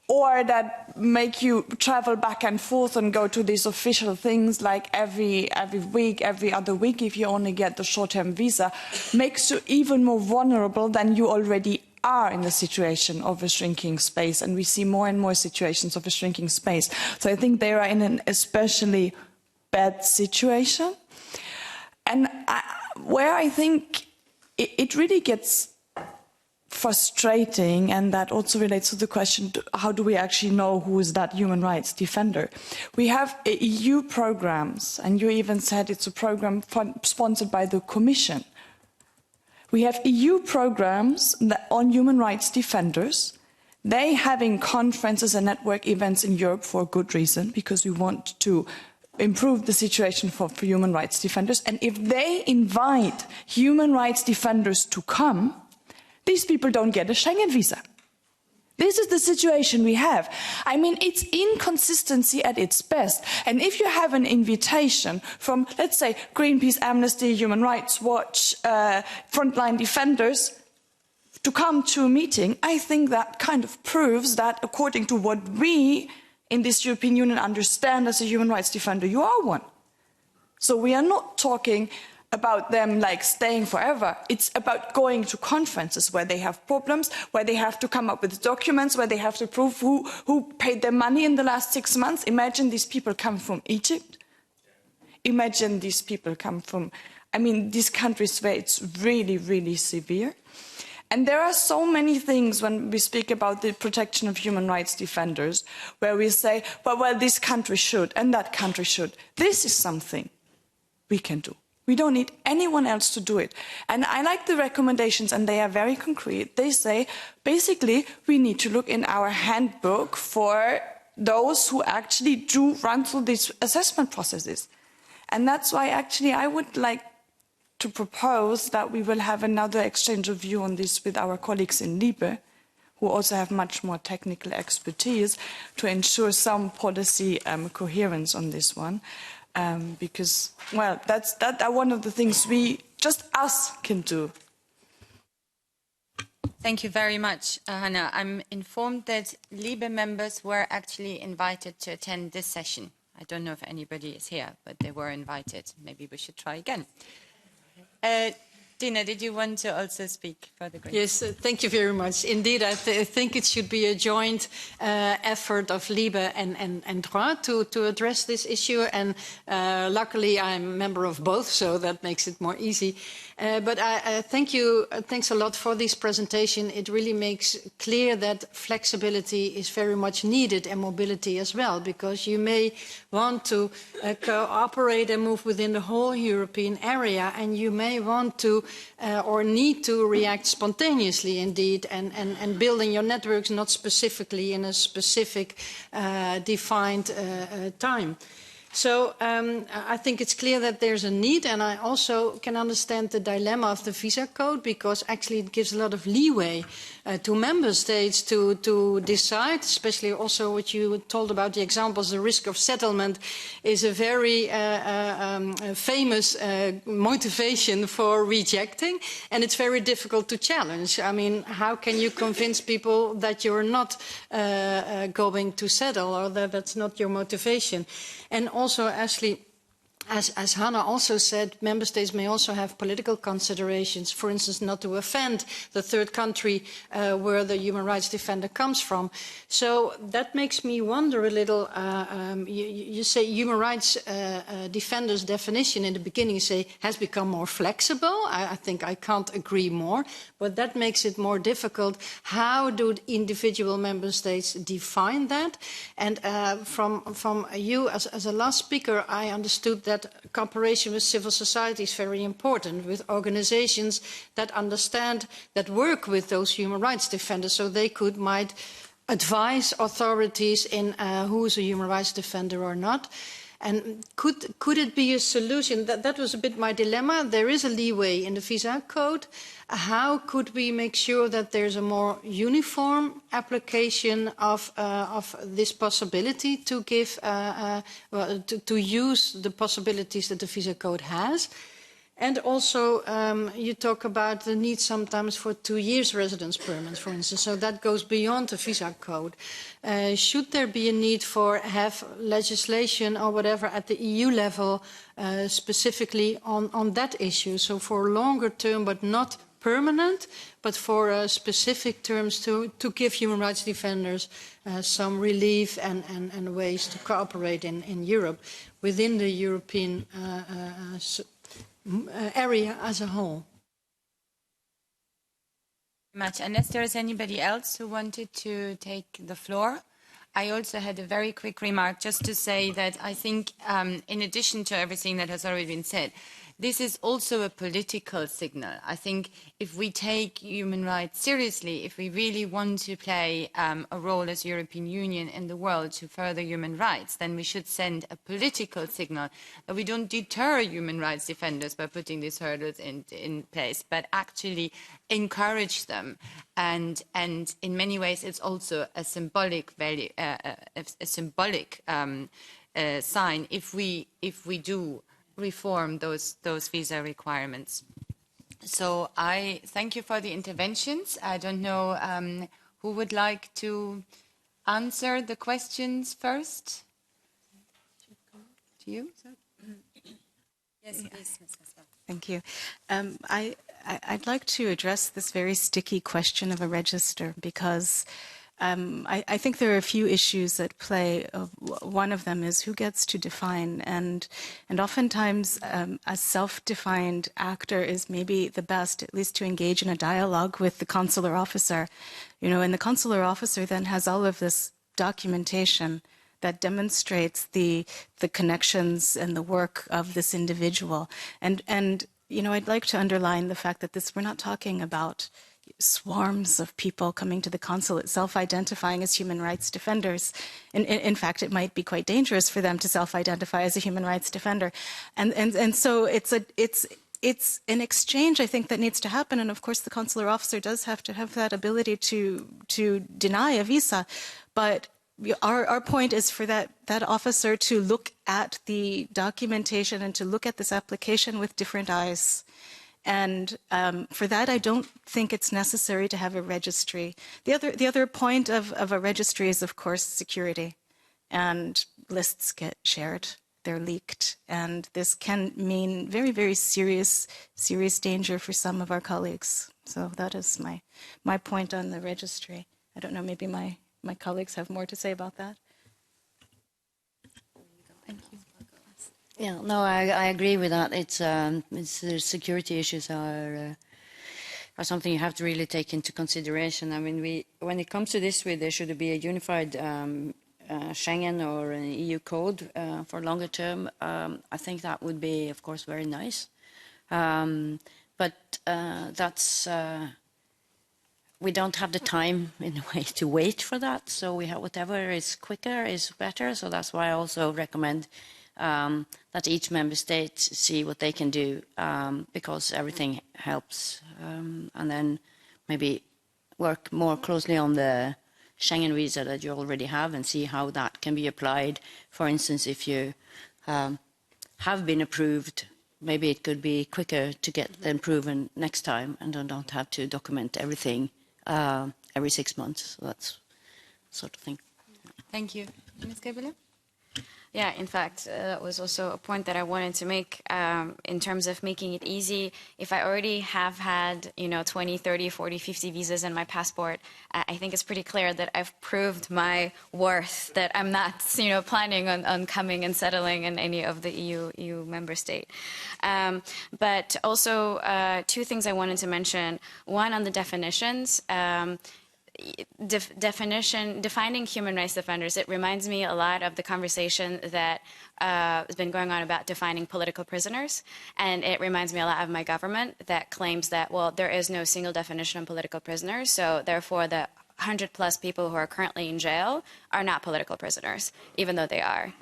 G: or that make you travel back and forth and go to these official things like every week, every other week, if you only get the short-term visa, makes you even more vulnerable than you already are in the situation of a shrinking space. And we see more and more situations of a shrinking space. So I think they are in an especially bad situation. And where I think it really gets frustrating, and that also relates to the question, how do we actually know who is that human rights defender? We have EU programs, and you even said it's a program sponsored by the Commission. We have EU programs on human rights defenders. They having conferences and network events in Europe for a good reason, because we want to improve the situation for human rights defenders. And if they invite human rights defenders to come, these people don't get a Schengen visa. This is the situation we have. I mean, it's inconsistency at its best. And if you have an invitation from, let's say, Greenpeace, Amnesty, Human Rights Watch, frontline defenders, to come to a meeting, I think that kind of proves that, according to what we in this European Union understand as a human rights defender, you are one. So we are not talking about them like staying forever. It's about going to conferences where they have problems, where they have to come up with documents, where they have to prove who paid their money in the last 6 months. Imagine these people come from Egypt. Imagine these people come from, I mean, these countries where it's really, really severe. And there are so many things when we speak about the protection of human rights defenders, where we say, well, this country should, and that country should. This is something we can do. We don't need anyone else to do it. And I like the recommendations, and they are very concrete. They say, basically, we need to look in our handbook for those who actually do run through these assessment processes. And that's why actually I would like to propose that we will have another exchange of view on this with our colleagues in Liebe, who also have much more technical expertise, to ensure some policy coherence on this one. Because, well, that's one of the things us can do.
A: Thank you very much, Hannah. I'm informed that Liebe members were actually invited to attend this session. I don't know if anybody is here, but they were invited. Maybe we should try again. Dina, did you want to also speak for the Greens?
H: Yes, thank you very much. Indeed, I think it should be a joint effort of Liebe and Droit to address this issue. And luckily, I'm a member of both, so that makes it more easy. But thanks a lot for this presentation. It really makes clear that flexibility is very much needed, and mobility as well, because you may want to cooperate and move within the whole European area, and you may want to or need to react spontaneously indeed, and building your networks not specifically in a specific defined time. So I think it's clear that there's a need, and I also can understand the dilemma of the visa code, because actually it gives a lot of leeway to member states to decide, especially also what you told about the examples. The risk of settlement is a very famous motivation for rejecting, and it's very difficult to challenge. I mean, how can you convince people that you're not going to settle, or that that's not your motivation? And also, Ashley, as Hannah also said, member states may also have political considerations, for instance, not to offend the third country where the human rights defender comes from. So that makes me wonder a little. You say human rights defenders' definition in the beginning, you say, has become more flexible. I think I can't agree more, but that makes it more difficult. How do individual member states define that? And from you as a last speaker, I understood that cooperation with civil society is very important, with organizations that understand, that work with those human rights defenders, so they might advise authorities in who is a human rights defender or not. And could it be a solution? That was a bit my dilemma. There is a leeway in the visa code. How could we make sure that there's a more uniform application of this possibility to give, to use the possibilities that the visa code has? And also, you talk about the need sometimes for 2 years residence permits, for instance. So that goes beyond the visa code. Should there be a need for have legislation or whatever at the EU level specifically on that issue? So for longer term, but not permanent, but for specific terms to give human rights defenders some relief and ways to cooperate in Europe within the European area as a whole.
A: Much. Unless there is anybody else who wanted to take the floor, I also had a very quick remark just to say that I think in addition to everything that has already been said, this is also a political signal. I think if we take human rights seriously, if we really want to play a role as European Union in the world to further human rights, then we should send a political signal that we don't deter human rights defenders by putting these hurdles in place, but actually encourage them. And in many ways, it's also a symbolic value, a symbolic sign if we do reform those visa requirements. So I thank you for the interventions. I don't know who would like to answer the questions first. To you?
B: Yes, please, Ms. Gaspar. Thank you. I'd like to address this very sticky question of a register, because I think there are a few issues at play. One of them is who gets to define, and oftentimes a self-defined actor is maybe the best, at least to engage in a dialogue with the consular officer. You know, and the consular officer then has all of this documentation that demonstrates the connections and the work of this individual. And you know, I'd like to underline the fact that we're not talking about swarms of people coming to the consulate self-identifying as human rights defenders. In fact, it might be quite dangerous for them to self-identify as a human rights defender. And so it's an exchange, I think, that needs to happen. And of course, the consular officer does have to have that ability to deny a visa. But our point is for that officer to look at the documentation and to look at this application with different eyes. And for that, I don't think it's necessary to have a registry. The other point of a registry is, of course, security. And lists get shared, they're leaked. And this can mean very, very serious danger for some of our colleagues. So that is my point on the registry. I don't know, maybe my colleagues have more to say about that. Thank you.
D: Yeah, no, I agree with that. The security issues are something you have to really take into consideration. I mean, when it comes to this, there should be a unified Schengen or an EU code for longer term. I think that would be, of course, very nice. But that's we don't have the time in a way to wait for that. So we have whatever is quicker is better. So that's why I also recommend that each member state see what they can do, because everything helps, and then maybe work more closely on the Schengen visa that you already have and see how that can be applied. For instance, if you have been approved, maybe it could be quicker to get the improvement next time and don't have to document everything every 6 months. So that's sort of thing.
A: Thank you. Ms. Gabriele?
C: Yeah, in fact, that was also a point that I wanted to make in terms of making it easy. If I already have had, 20, 30, 40, 50 visas in my passport, I think it's pretty clear that I've proved my worth, that I'm not, planning on coming and settling in any of the EU member state. But also, two things I wanted to mention. One on the definitions. Defining human rights defenders, it reminds me a lot of the conversation that has been going on about defining political prisoners, and it reminds me a lot of my government that claims that, well, there is no single definition of political prisoners, so therefore the 100+ people who are currently in jail are not political prisoners, even though they are.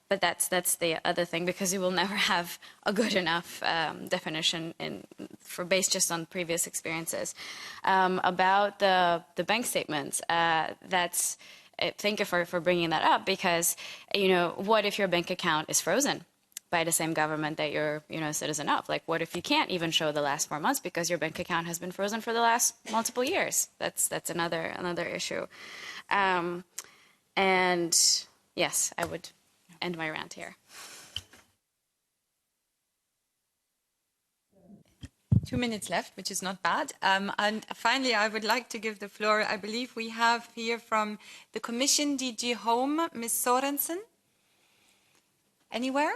C: But that's the other thing, because you will never have a good enough definition based just on previous experiences. About the bank statements, thank you for bringing that up, because what if your bank account is frozen by the same government that you're a citizen of? Like, what if you can't even show the last 4 months because your bank account has been frozen for the last multiple years? That's another issue. And yes, I would end my rant here.
A: 2 minutes left, which is not bad. And finally, I would like to give the floor, I believe we have here from the Commission, DG Home, Ms. Sorensen. Anywhere?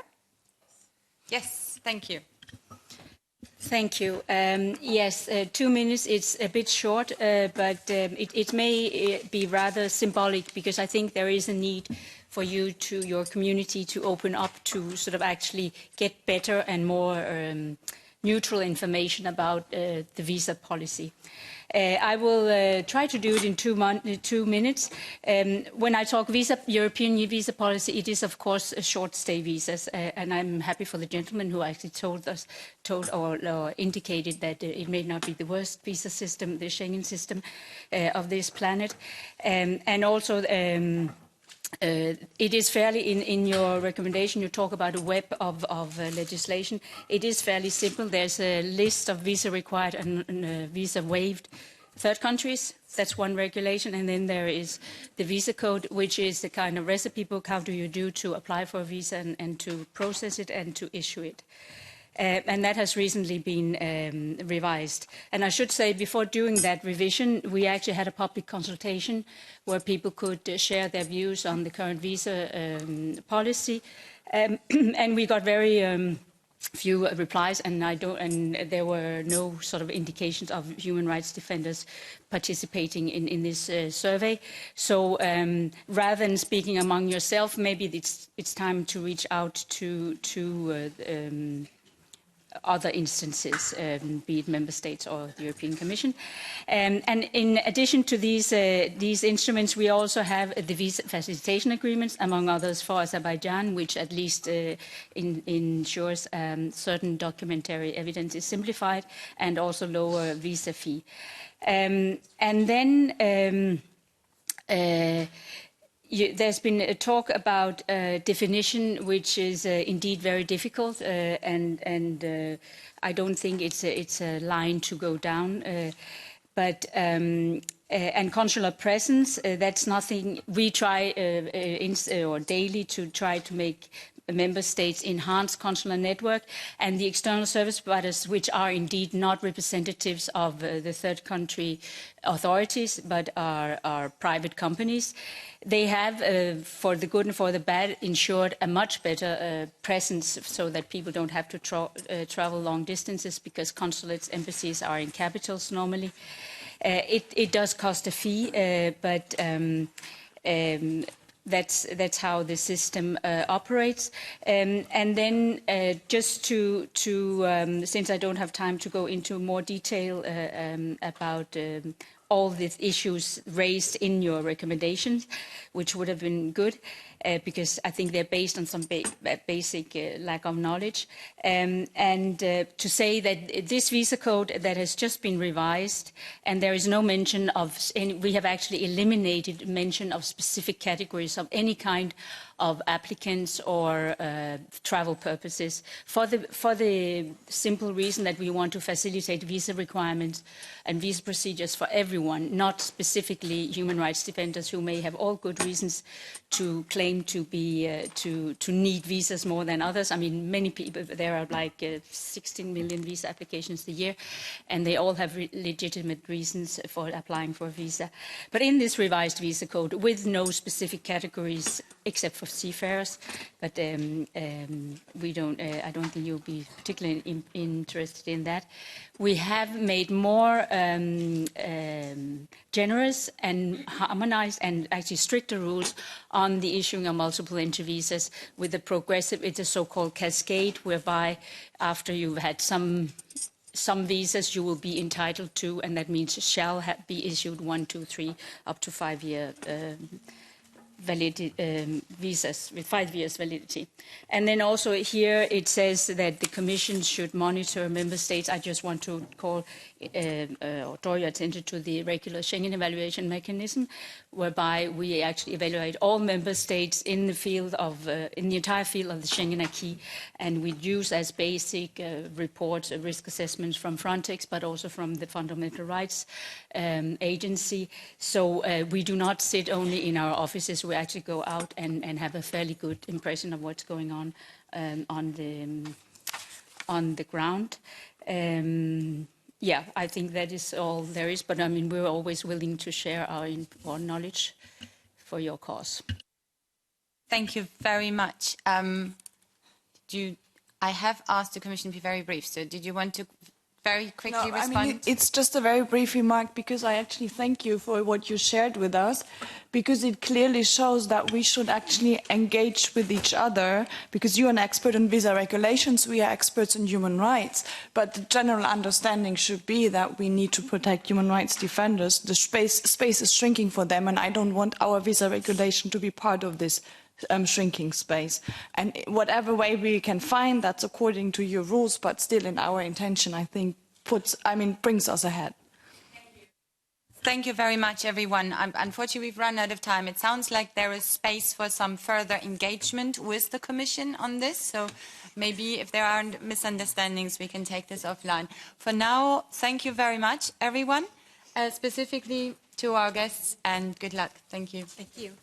A: Yes, thank you.
I: Thank you. Yes, 2 minutes is a bit short, but it may be rather symbolic, because I think there is a need for your community to open up to sort of actually get better and more neutral information about the visa policy. I will try to do it in 2 minutes. When I talk European visa policy, it is, of course, short-stay visas, and I'm happy for the gentleman who actually or indicated that it may not be the worst visa system, the Schengen system of this planet, and also. It is fairly, in your recommendation, you talk about a web of legislation. It is fairly simple. There's a list of visa required and visa waived third countries. That's one regulation. And then there is the visa code, which is the kind of recipe book. How do you do to apply for a visa and to process it and to issue it? And that has recently been revised. And I should say, before doing that revision, we actually had a public consultation where people could share their views on the current visa policy. And we got very few replies, and there were no sort of indications of human rights defenders participating in this survey. So rather than speaking among yourself, maybe it's time to reach out to other instances, be it member states or the European Commission. And in addition to these instruments, we also have the visa facilitation agreements, among others for Azerbaijan, which at least ensures certain documentary evidence is simplified and also lower visa fee. And then there's been a talk about definition, which is indeed very difficult, and I don't think it's a line to go down. But and consular presence, that's nothing. We try or daily to try to make member states enhance consular network, and the external service providers, which are indeed not representatives of the third country authorities, but are private companies. They have, for the good and for the bad, ensured a much better presence so that people don't have to travel long distances, because consulates, embassies are in capitals normally. It does cost a fee, but that's how the system operates. And then just to since I don't have time to go into more detail about all the issues raised in your recommendations, which would have been good, because I think they're based on some basic lack of knowledge. And to say that this visa code that has just been revised, and there is no mention of any, we have actually eliminated mention of specific categories of any kind of applicants or travel purposes, for the simple reason that we want to facilitate visa requirements and visa procedures for everyone, not specifically human rights defenders who may have all good reasons to claim to be to need visas more than others. I mean, many people, there are like 16 million visa applications a year, and they all have legitimate reasons for applying for a visa. But in this revised visa code, with no specific categories except for seafarers, but we don't. I don't think you'll be particularly interested in that. We have made more generous and harmonized and actually stricter rules on the issuing of multiple entry visas, with the progressive. It's a so-called cascade, whereby after you've had some visas you will be entitled to, and that means shall be issued 1, 2, 3, up to 5-year visas with 5 years validity. And then also here it says that the Commission should monitor member states. I just want to call or draw your attention to the regular Schengen evaluation mechanism, whereby we actually evaluate all member states in the field of in the entire field of the Schengen acquis, and we use as basic reports risk assessments from Frontex, but also from the Fundamental Rights Agency. So we do not sit only in our offices. We actually go out and have a fairly good impression of what's going on the ground. Yeah, I think that is all there is, but I mean, we're always willing to share our knowledge for your cause.
A: Thank you very much. I have asked the Commission to be very brief, so did you want to very quickly respond?
G: I mean, it's just a very brief remark, because I actually thank you for what you shared with us, because it clearly shows that we should actually engage with each other, because you're an expert on visa regulations, we are experts on human rights, but the general understanding should be that we need to protect human rights defenders. The space is shrinking for them, and I don't want our visa regulation to be part of this shrinking space. And whatever way we can find, that's according to your rules, but still in our intention, I think, brings us ahead.
A: Thank you very much, everyone. Unfortunately, we've run out of time. It sounds like there is space for some further engagement with the Commission on this, so maybe if there are misunderstandings, we can take this offline. For now, thank you very much, everyone, specifically to our guests, and good luck. Thank you.
B: Thank you.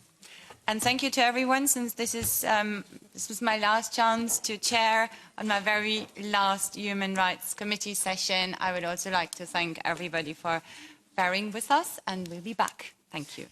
A: And thank you to everyone, since this was my last chance to chair on my very last Human Rights Committee session. I would also like to thank everybody for bearing with us, and we'll be back. Thank you.